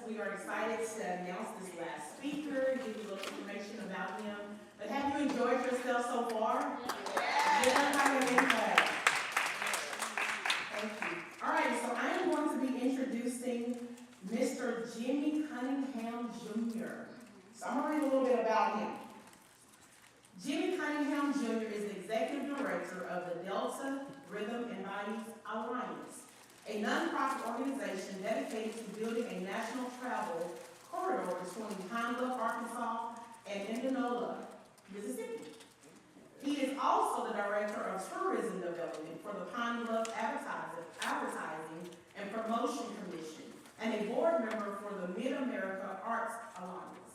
We are excited to announce this last speaker, give you a little information about him. But have you enjoyed yourself so far? Give everybody a hand clap. Thank you. All right, so I am going to be introducing Mr. Jimmy Cunningham Jr. So I'm going to read a little bit about him. Jimmy Cunningham Jr. is the Executive Director of the Delta Rhythm and Bayous Alliance, a nonprofit organization dedicated to building a national travel corridor between Pine Bluff, Arkansas, and Indianola, Mississippi. He is also the Director of Tourism Development for the Pine Bluff Advertising and Promotion Commission, and a board member for the Mid-America Arts Alliance.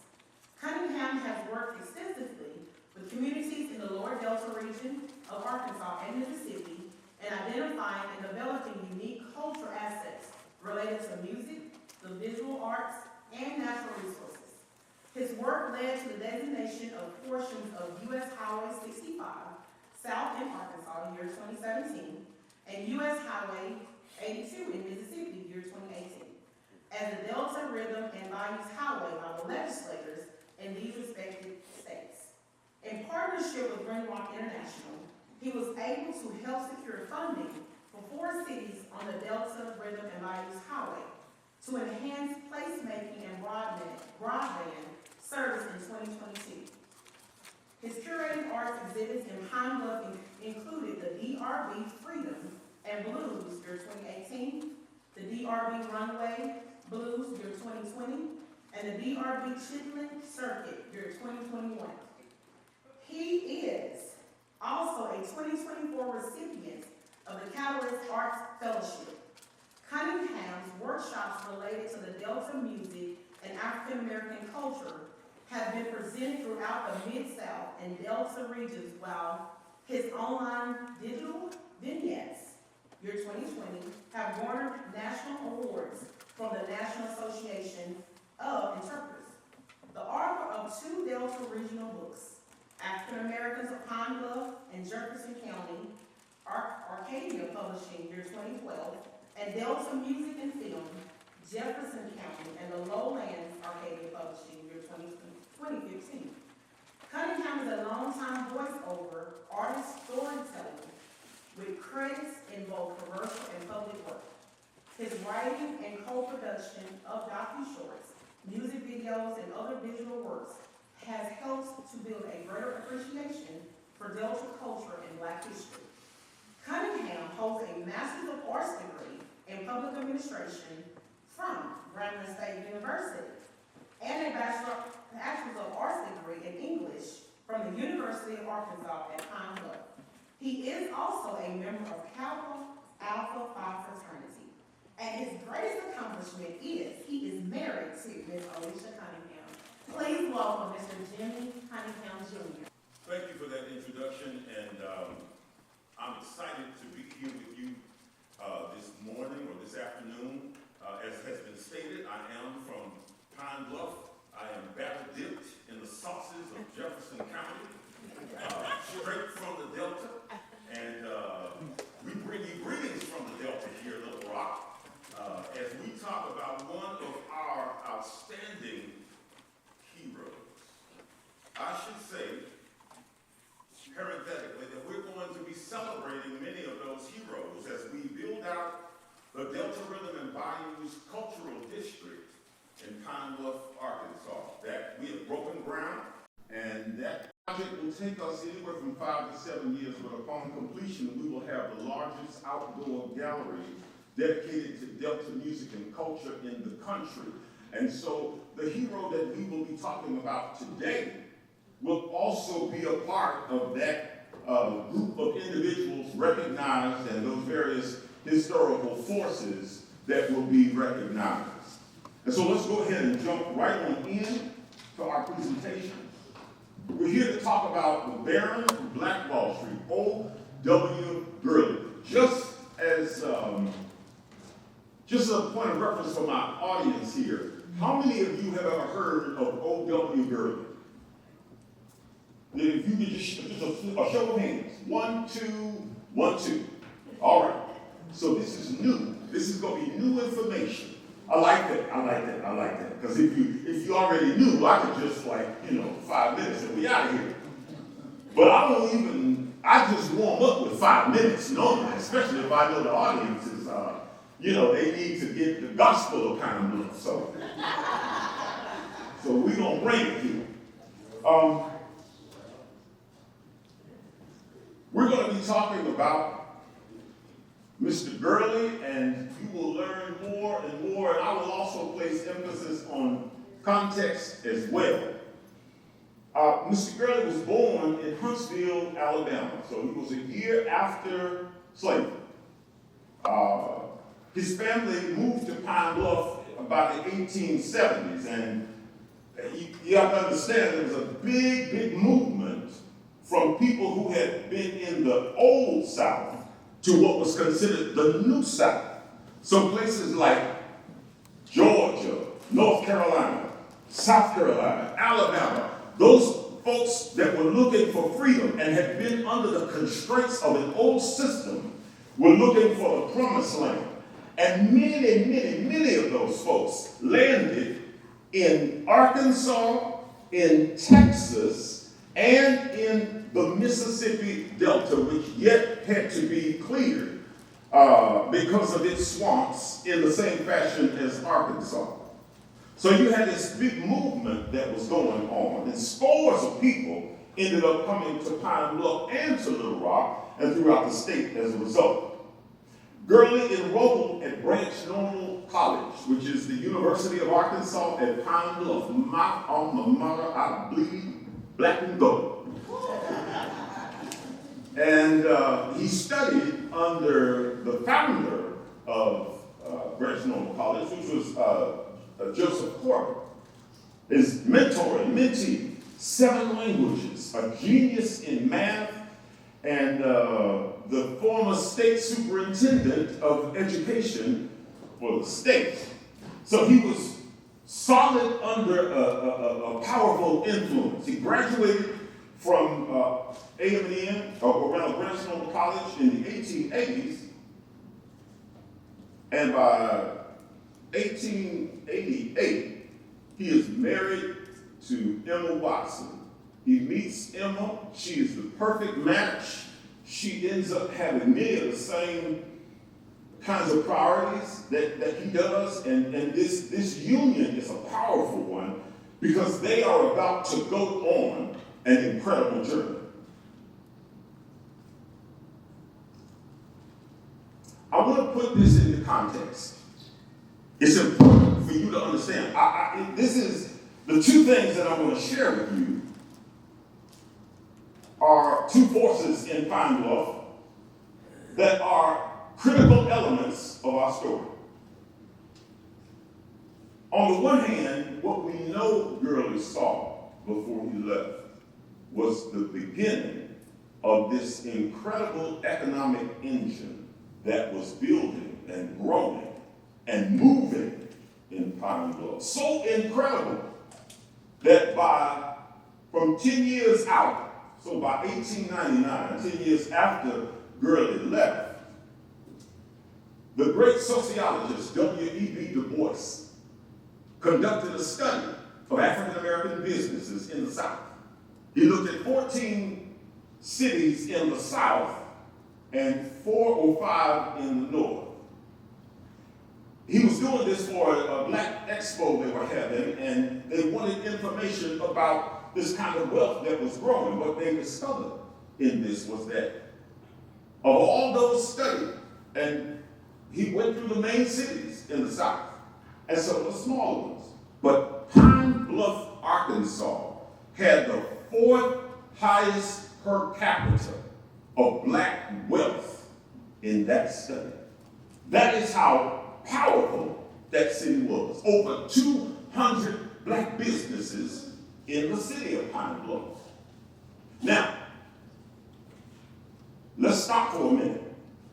Cunningham has worked extensively with communities in the lower Delta region of Arkansas and Mississippi, and identifying and developing unique cultural assets related to music, the visual arts, and natural resources. His work led to the designation of portions of U.S. Highway 65, south in Arkansas, year 2017, and U.S. Highway 82 in Mississippi, year 2018, as the Delta Rhythm and Bayous Highway by the legislators in these respective states. In partnership with Greenrock International, he was able to help secure funding for 4 cities on the Delta Rhythm and Bayous Highway to enhance placemaking and broadband service in 2022. His curated arts exhibits in Pine Bluff included the DRB Freedom and Blues, year 2018, the DRB Runway Blues, year 2020, and the DRB Chitlin Circuit, year 2021. He is also a 2024 recipient of the Catalyst Arts Fellowship. Cunningham's workshops related to the Delta music and African American culture have been presented throughout the Mid-South and Delta regions, while his online digital vignettes, year 2020, have garnered national awards from the National Association of Interpreters. The author of 2 Delta regional books, African Americans of Pine Bluff and Jefferson County, Arcadia Publishing, year 2012, and Delta Music and Film, Jefferson County, and the Lowlands Arcadia Publishing, year 2015. Cunningham is a longtime voiceover artist storyteller with credits in both commercial and public work. His writing and co-production of docu-shorts, music videos, and other visual works has helped to build a greater appreciation for Delta culture and Black history. Cunningham holds a Master's of Arts degree in Public Administration from Grambling State University and a Bachelor's of Arts degree in English from the University of Arkansas at Pine Bluff. He is also a member of Kappa Alpha Phi fraternity. And his greatest accomplishment is he is married to Ms. Alicia Cunningham. Please welcome Mr. Jimmy Cunningham Jr. Thank you for that introduction, and I'm excited to be here with you this morning or this afternoon. As has been stated, I am from Pine Bluff. I am battle dipped in the sauces of Jefferson County, straight from the Delta, and we bring you greetings from the Delta here in Little Rock as we talk about one of our outstanding heroes. I should say, parenthetically, that we're going to be celebrating many of those heroes as we build out the Delta Rhythm and Bayous Cultural District in Pine Bluff, Arkansas. That we have broken ground, and that project will take us anywhere from 5 to 7 years, but upon completion, we will have the largest outdoor gallery dedicated to Delta music and culture in the country. And so the hero that we will be talking about today will also be a part of that group of individuals recognized and those various historical forces that will be recognized. And so let's go ahead and jump right on in to our presentation. We're here to talk about the Baron of Black Wall Street, O.W. Gurley. Just as Just a point of reference for my audience here. How many of you have ever heard of O.W. Gurley? If you could just a show of hands. 1, 2, 1, 2. All right. So this is new. This is going to be new information. I like that. Because if you already knew, I could just 5 minutes and we out of here. But I just warm up with 5 minutes normally, especially if I know the audience is, they need to get the gospel kind of look. So we're going to bring it here. We're going to be talking about Mr. Gurley, and you will learn more and more. And I will also place emphasis on context as well. Mr. Gurley was born in Huntsville, Alabama. So he was a year after slavery. His family moved to Pine Bluff about the 1870s, and you have to understand there was a big movement from people who had been in the old South to what was considered the New South. So places like Georgia, North Carolina, South Carolina, Alabama, those folks that were looking for freedom and had been under the constraints of an old system were looking for the promised land. And many of those folks landed in Arkansas, in Texas, and in the Mississippi Delta, which yet had to be cleared because of its swamps in the same fashion as Arkansas. So you had this big movement that was going on, and scores of people ended up coming to Pine Bluff and to Little Rock and throughout the state as a result. Gurley enrolled at Branch Normal College, which is the University of Arkansas at Pine Bluff. My alma mater, I bleed black and gold. And he studied under the founder of Branch Normal College, which was Joseph Corbett. His mentor and mentee, 7 languages, a genius in math, and the former state superintendent of education for the state. So he was solid under a powerful influence. He graduated from A&M, or around Branch Normal College in the 1880s, and by 1888, he is married to Emma Watson. He meets Emma. She is the perfect match. She ends up having many of the same kinds of priorities that he does. And this union is a powerful one because they are about to go on an incredible journey. I want to put this into context. It's important for you to understand. This is the 2 things that I want to share with you are 2 forces in Pine Bluff that are critical elements of our story. On the one hand, what we know Gurley saw before he left was the beginning of this incredible economic engine that was building and growing and moving in Pine Bluff. So incredible that from 10 years out, so by 1899, 10 years after Gurley left, the great sociologist W.E.B. Du Bois conducted a study of African American businesses in the South. He looked at 14 cities in the South and 4 or 5 in the North. He was doing this for a Black Expo they were having, and they wanted information about this kind of wealth that was growing. What they discovered in this was that of all those studied, and he went through the main cities in the South, and some of the smaller ones, but Pine Bluff, Arkansas had the 4th highest per capita of Black wealth in that study. That is how powerful that city was. Over 200 Black businesses in the city of Pine Bluff. Now, let's stop for a minute,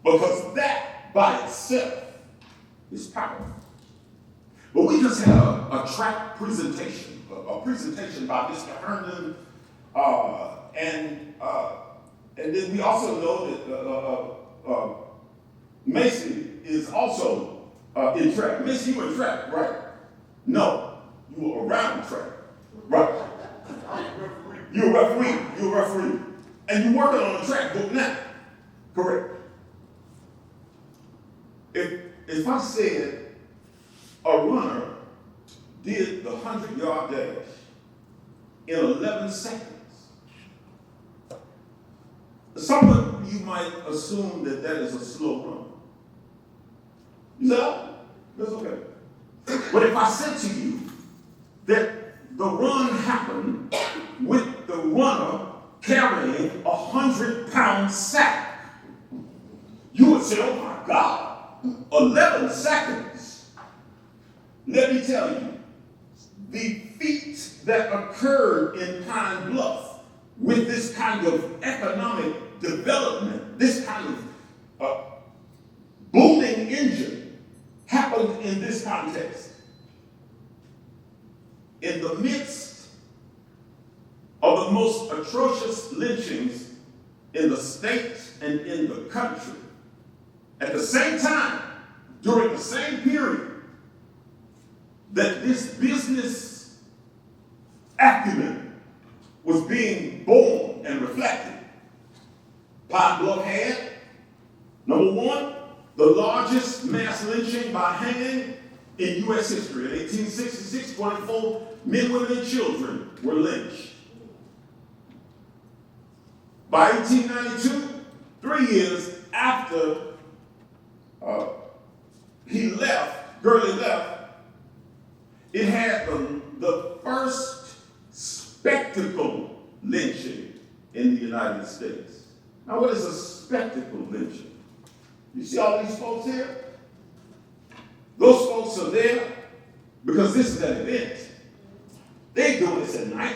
because that by itself is powerful. But we just had a track presentation, a presentation by Mr. Herndon, and then we also know that Macy is also in track. Macy, you were in track, right? No, you were around track, right? You're a referee, and you're working on a track book now, correct? If I said a runner did the 100-yard dash in 11 seconds, some of you might assume that that is a slow run. You say, oh, that's okay. But if I said to you that the run happened with the runner carrying a 100-pound sack, you would say, oh my God, 11 seconds. Let me tell you, the feat that occurred in Pine Bluff with this kind of economic development, this kind of booming engine, happened in this context. In the midst of the most atrocious lynchings in the state and in the country, at the same time, during the same period, that this business acumen was being born and reflected. Pine Bluff had, number one, the largest mass lynching by hanging in U.S. history. In 1866, 24 men, women, and children were lynched. By 1892, 3 years after Gurley left, it had the first spectacle lynching in the United States. Now, what is a spectacle lynching? You see all these folks here? Those folks are there because this is an event. They ain't doing this at night.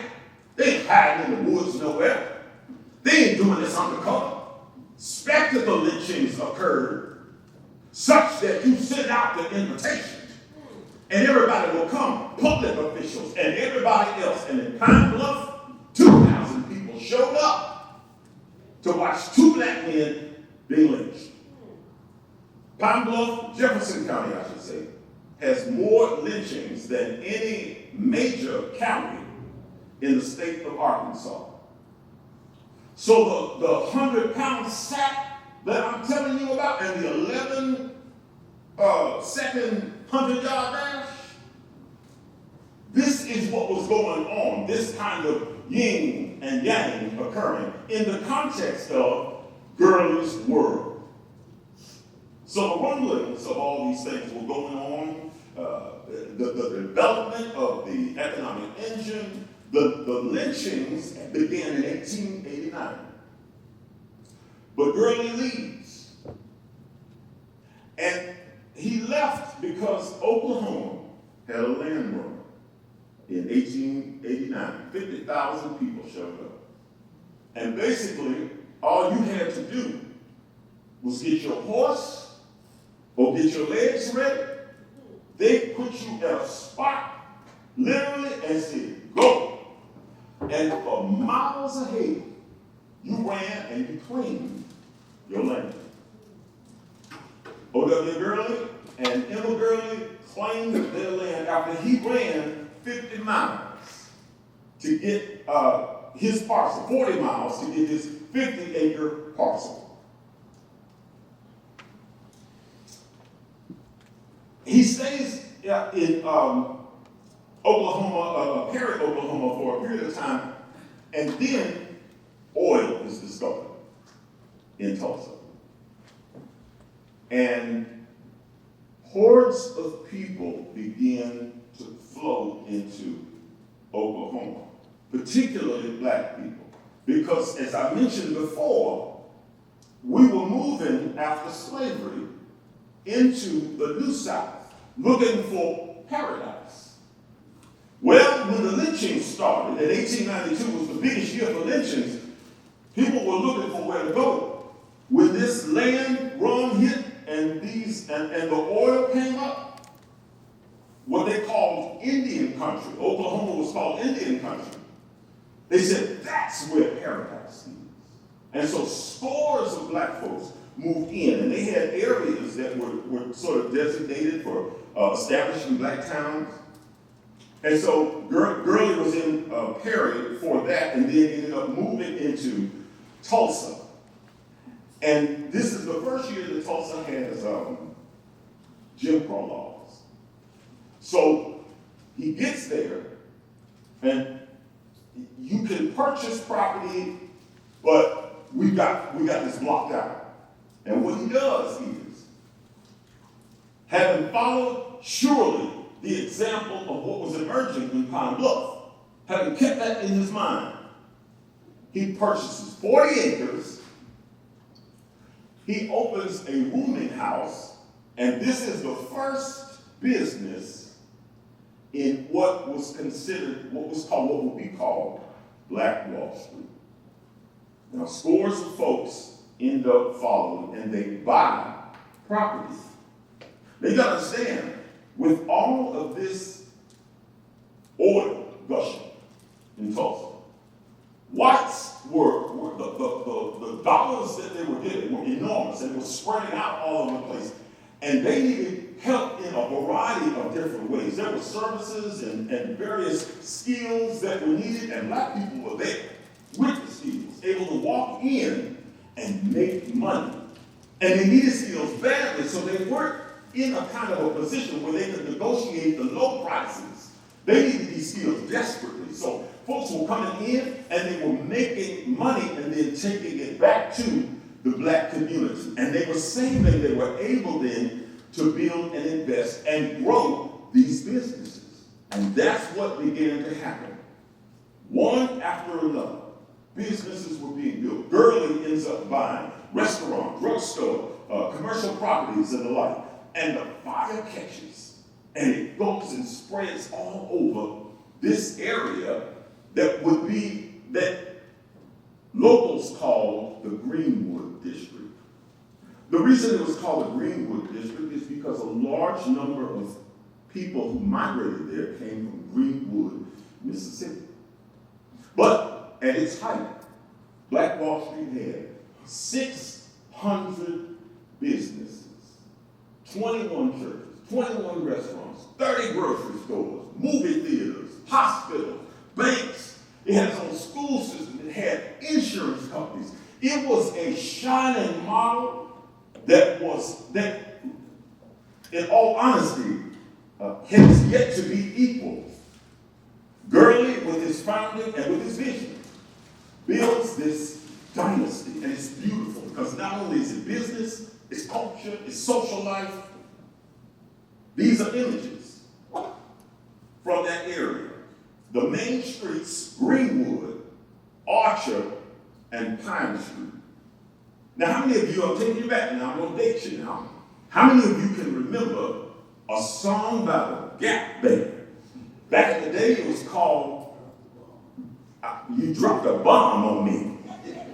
They ain't hiding in the woods nowhere. They ain't doing this undercover. Spectacle lynchings occurred such that you send out the invitation and everybody will come, public officials and everybody else. And in Pine Bluff, 2,000 people showed up to watch 2 black men being lynched. Pine Bluff, Jefferson County, I should say, has more lynchings than any major county in the state of Arkansas. So the 100-pound sack that I'm telling you about and the 11-second 100-yard dash, this is what was going on, this kind of yin and yang occurring in the context of Gurley's world. So the rumblings of all these things were going on, the development of the economic engine, the lynchings began in 1889. But Gurley leaves. And he left because Oklahoma had a land run in 1889. 50,000 people showed up. And basically, all you had to do was get your horse or get your legs ready. They put you at a spot, literally, and said, go. And for miles ahead, you ran and you claimed your land. O.W. Gurley and Emma Gurley claimed their land after he ran 50 miles to get his parcel, 40 miles to get his 50-acre parcel. He stays in Oklahoma, Perry, Oklahoma for a period of time, and then oil is discovered in Tulsa. And hordes of people begin to flow into Oklahoma, particularly black people, because as I mentioned before, we were moving after slavery into the New South, looking for paradise. Well, when the lynching started, and 1892 was the biggest year for lynchings, people were looking for where to go. When this land run hit and the oil came up, what they called Indian country. Oklahoma was called Indian country. They said that's where paradise is. And so scores of black folks moved in, and they had areas that were sort of designated for establishing black towns. And so Gurley was in Perry for that, and then ended up moving into Tulsa. And this is the first year that Tulsa has Jim Crow laws. So he gets there, and you can purchase property, but we got this blocked out. And what he does is, having followed surely the example of what was emerging in Pine Bluff, having kept that in his mind, he purchases 40 acres, he opens a rooming house, and this is the first business in what was what would be called Black Wall Street. Now, scores of folks end up following, and they buy property. Now, you gotta understand, with all of this oil gushing in Tulsa, whites were the dollars that they were getting were enormous, and it was spreading out all over the place. And they needed help in a variety of different ways. There were services and various skills that were needed, and black people were there with the skills, able to walk in and make money. And they needed skills badly, so they weren't in a kind of a position where they could negotiate the low prices. They needed these skills desperately. So folks were coming in and they were making money and then taking it back to the black community. And they were saying that they were able then to build and invest and grow these businesses. And that's what began to happen. One after another, businesses were being built. Gurley ends up buying restaurant, drugstore, commercial properties and the like. And the fire catches, and it goes and spreads all over this area that locals called the Greenwood District. The reason it was called the Greenwood District is because a large number of people who migrated there came from Greenwood, Mississippi. But at its height, Black Wall Street had 600 businesses, 21 churches, 21 restaurants, 30 grocery stores, movie theaters, hospitals, banks. It had its own school system. It had insurance companies. It was a shining model that in all honesty, has yet to be equal. Gurley, with his founding and with his vision, builds this dynasty, and it's beautiful because not only is it business, it's culture, it's social life. These are images from that area. The main streets, Greenwood, Archer, and Pine Street. Now, how many of you, I'm taking you back now, I'm going to date you now. How many of you can remember a song by the Gap Band? Back in the day, it was called You Dropped a Bomb on Me,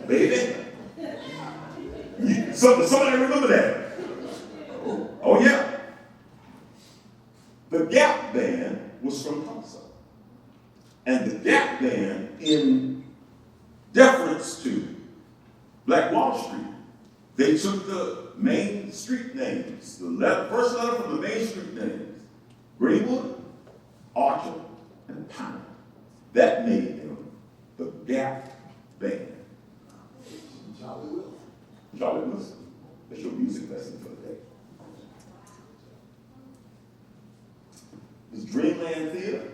baby. Somebody remember that? Oh, yeah. The Gap Band was from Tulsa. And the Gap Band, in deference to Black Wall Street, they took the main street names, the first letter from the main street names, Greenwood, Archer, and Pine. That made them the Gap Band. Jolly Wilson. That's your music lesson for the day. This Dreamland Theater.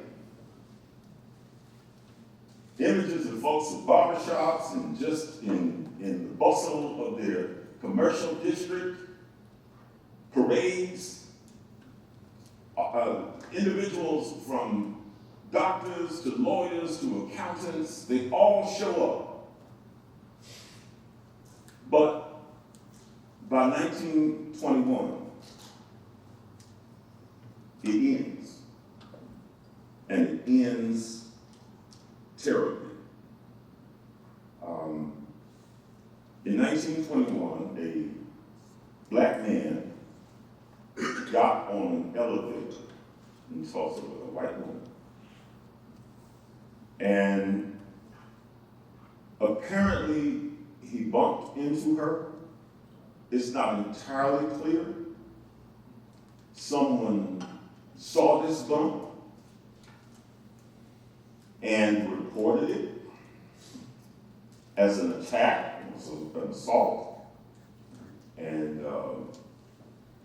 Images of folks at barbershops and just in the bustle of their commercial district, parades, individuals from doctors to lawyers to accountants, they all show up. But by 1921, it ends. And it ends terribly. In 1921, a black man Tulsa with a white woman. And apparently he bumped into her. It's not entirely clear. Someone saw this bump and reported it as an attack, so an assault. And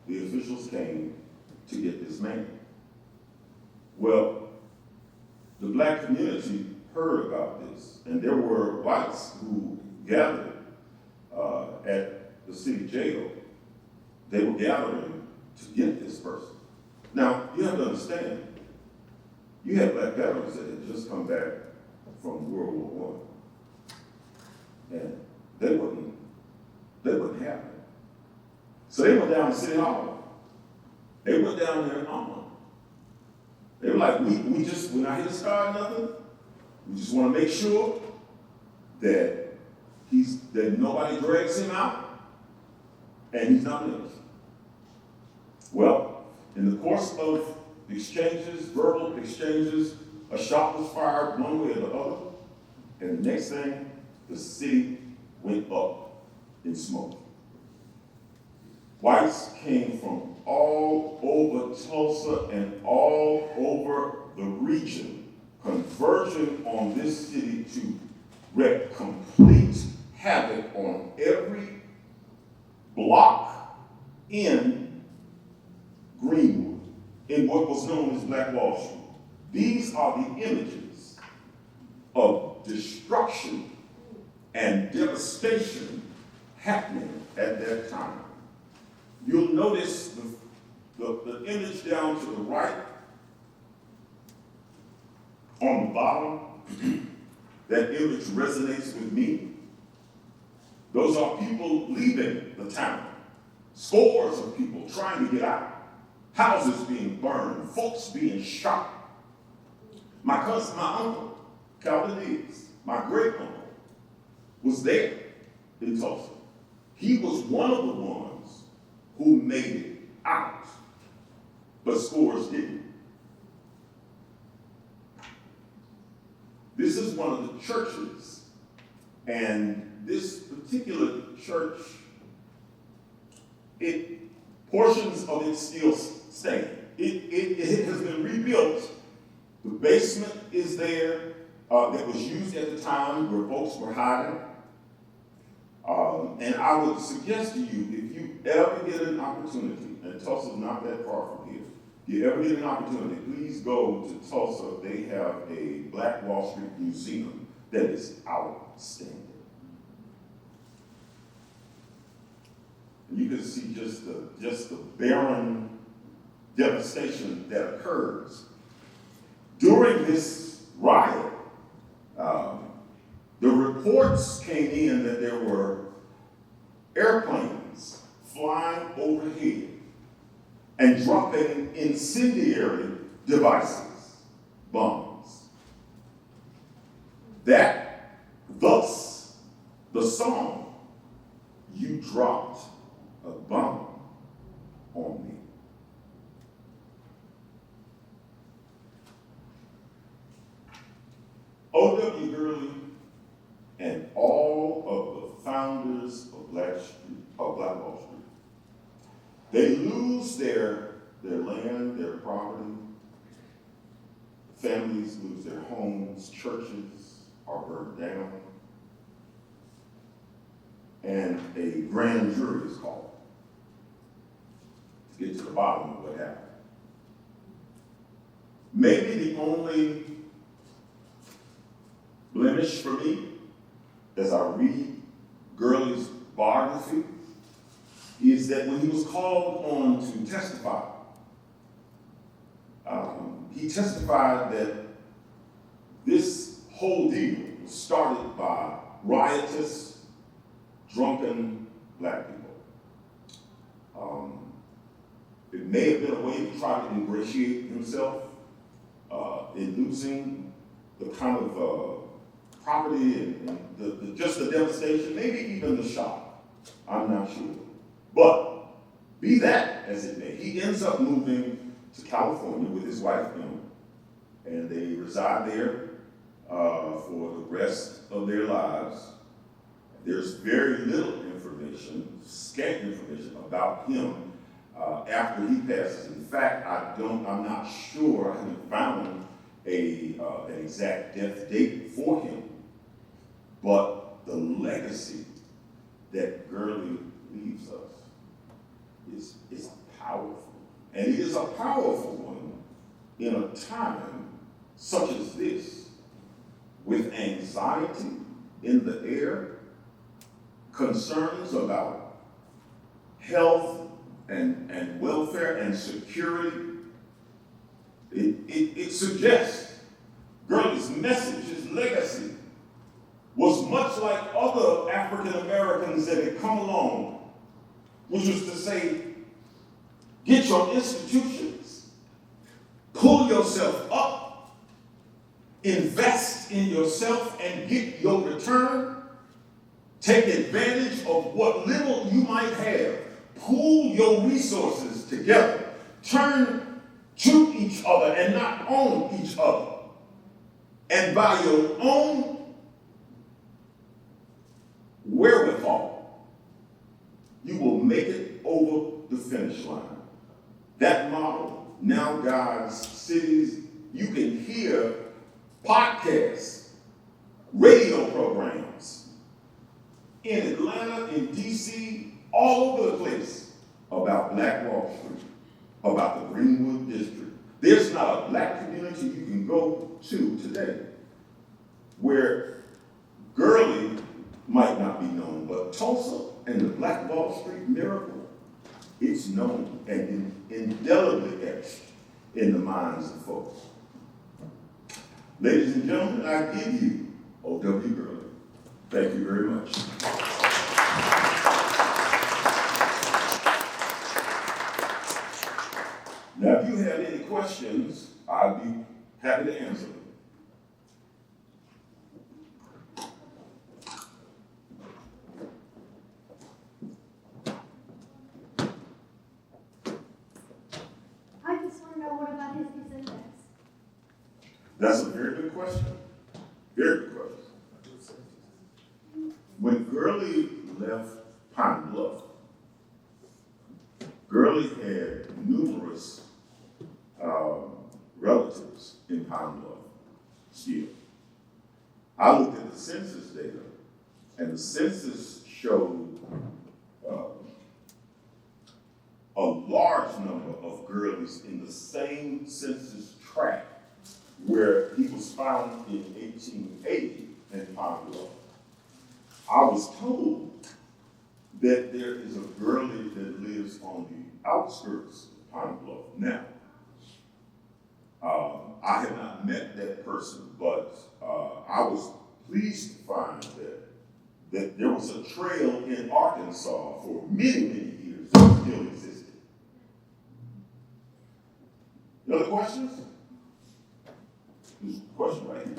the officials came to get this man. Well, the black community heard about this, and there were whites who gathered at the city jail. They were gathering to get this person. Now, you have to understand, you had black veterans that had just come back from World War I, and they wouldn't have it. So they went down to City Hall. They went down there and armed. They were like, we're not here to start nothing. We just want to make sure that that nobody drags him out and he's not lynched. Well, in the course of exchanges, verbal exchanges, a shot was fired one way or the other, and the next thing, the city went up in smoke. Whites came from all over Tulsa and all over the region, converging on this city to wreak complete havoc on every block in Greenwood, in what was known as Black Wall Street. These are the images of destruction and devastation happening at that time. You'll notice the image down to the right, on the bottom. That image resonates with me. Those are people leaving the town. Scores of people trying to get out. Houses being burned, folks being shot. My cousin, my uncle, Calvin Diggs, my great uncle, was there in Tulsa. He was one of the ones who made it out, but scores didn't. This is one of the churches, and this particular church, portions of it still stand. It has been rebuilt. The basement is there that was used at the time where folks were hiding. And I would suggest to you, if you ever get an opportunity, and Tulsa's not that far from here, if you ever get an opportunity, please go to Tulsa. They have a Black Wall Street museum that is outstanding. And you can see just the barren devastation that occurs. During this riot, the reports came in that there were airplanes flying overhead and dropping incendiary devices, bombs. Thus, the song, "You Dropped a Bomb on Me." O.W. Gurley and all of the founders of Black Wall Street, they lose their land, their property. Families lose their homes, churches are burned down, and a grand jury is called to get to the bottom of what happened. Maybe the only blemish for me as I read Gurley's biography is that when he was called on to testify, he testified that this whole deal was started by riotous, drunken black people. It may have been a way to try to ingratiate himself in losing the kind of property and just the devastation, maybe even the shock. I'm not sure. But be that as it may, he ends up moving to California with his wife, and they reside there for the rest of their lives. There's very little information, scant information about him after he passes. In fact, I'm not sure, I haven't found an exact death date for him, but the legacy that Gurley leaves us is powerful. And it is a powerful one in a time such as this, with anxiety in the air, concerns about health and welfare and security. It suggests Gurley's message, his legacy, was much like other African Americans that had come along, which was to say, get your institutions, pull yourself up, invest in yourself and get your return, take advantage of what little you might have, pool your resources together, turn to each other and not on each other, and by your own wherewithal, you will make it over the finish line. That model now guides cities. You can hear podcasts, radio programs in Atlanta, in DC, all over the place about Black Wall Street, about the Greenwood District. There's not a Black community you can go to today where Gurley might not be known, but Tulsa and the Black Wall Street miracle, it's known and indelibly etched in the minds of folks. Ladies and gentlemen, I give you O.W. Gurley. Thank you very much. Now, if you have any questions, I'll be happy to answer them. I just want to know, what about his descendants? That's a very good question. Very good question. When Gurley left Pine Bluff, Gurley had numerous relatives in Pine Bluff still. I looked at the census data, and the census showed a large number of Gurleys in the same census tract where he was found in 1880 in Pine Bluff. I was told that there is a Gurley that lives on the outskirts of Pine Bluff. Now, I have not met that person, but I was pleased to find that there was a trail in Arkansas for many, many years that still existed. Any other questions? There's a question right here.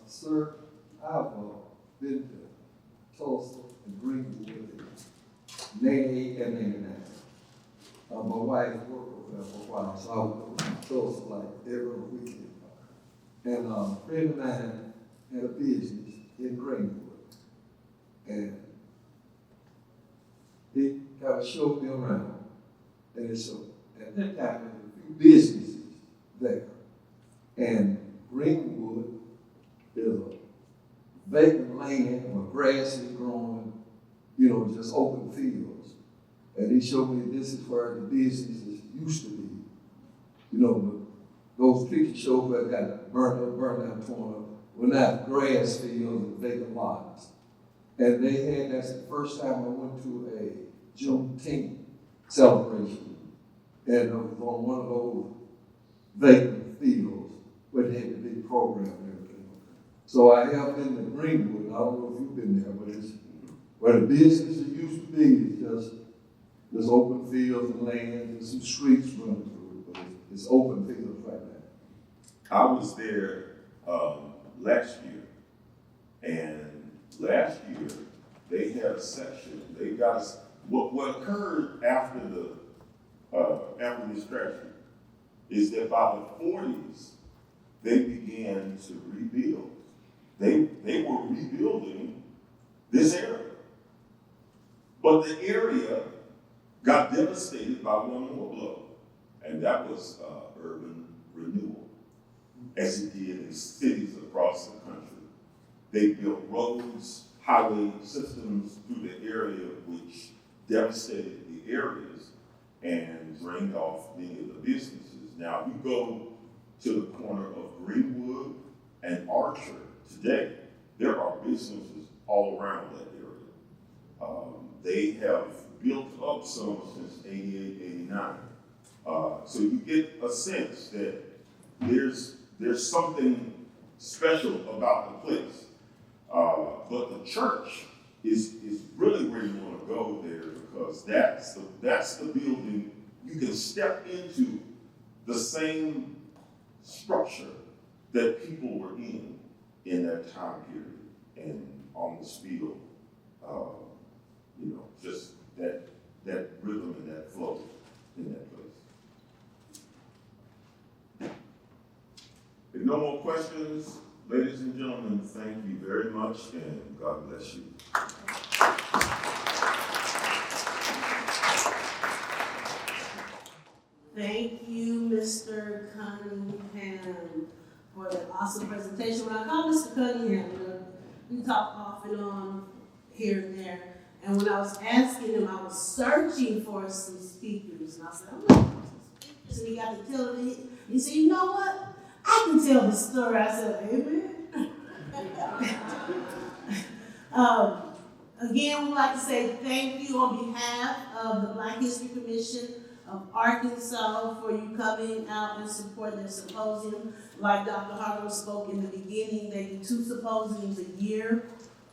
Sir, I've been to Tulsa and Greenwood in 88 and 89. My wife worked over there for a while, so I would go to Tulsa like every other weekend. And a friend of mine had a business in Greenwood. And he kind of showed me around. And so at that time, there were a few businesses there. And Greenwood is a vacant land where grass is growing, just open fields. And he showed me this is where the businesses used to be. Those pictures show where it got burned out, torn up, were not grass fields and vacant lots. And they had, that's the first time I went to a Juneteenth celebration. And it was on one of those vacant fields where they had the big program and everything. So I have been to Greenwood. I don't know if you've been there, but it's where the businesses used to be. It's just open fields and land and some streets running through it, but it's open fields right now. I was there last year, and last year they had a section. They got What occurred after this tragedy is that by the 40s, they began to rebuild. They were rebuilding this area. But the area got devastated by one more blow, and that was urban renewal, as it did in cities across the country. They built roads, highway systems through the area, which devastated the areas and drained off many of the businesses. Now, if you go to the corner of Greenwood and Archer today, there are businesses all around that area. They have built up some since 88, 89. So you get a sense that there's something special about the place. But the church is really where you want to go there, because that's the building you can step into the same structure that people were in that time period and almost feel, just that rhythm and that flow in that place. If no more questions, ladies and gentlemen, thank you very much, and God bless you. Thank you, Mr. Cunningham, for that awesome presentation. When I call Mr. Cunningham, we talk off and on here and there. And when I was asking him, I was searching for some speakers. And I said, I'm looking for some speakers. And he got to tell me, he said, you know what? I can tell the story. I said, amen. Again, we'd like to say thank you on behalf of the Black History Commission of Arkansas for you coming out and supporting their symposium. Like Dr. Hargrove spoke in the beginning, they do 2 symposiums a year,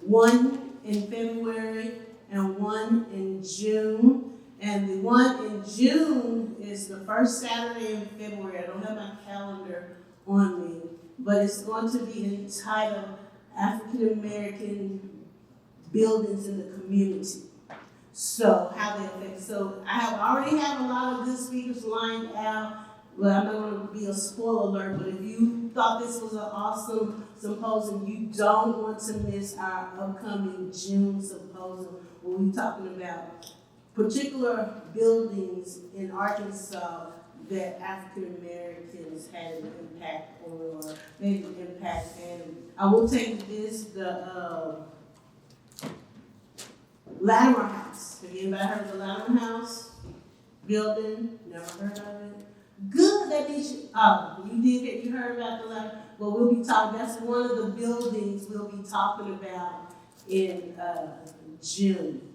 one in February and one in June. And the one in June is the first Saturday in February. I don't have my calendar on me, but it's going to be entitled African American Buildings in the Community. So how they affect. So I already have a lot of good speakers lined out, but I'm not going to be a spoiler alert. But if you thought this was an awesome symposium, you don't want to miss our upcoming June symposium. We'll be talking about particular buildings in Arkansas that African Americans had an impact on, or made an impact. And I will take this, the Latimer House. Have anybody heard of the Latimer House building? Never heard of it? Good, that means you heard about the Latimer. Well, we'll be talking, that's one of the buildings we'll be talking about in June.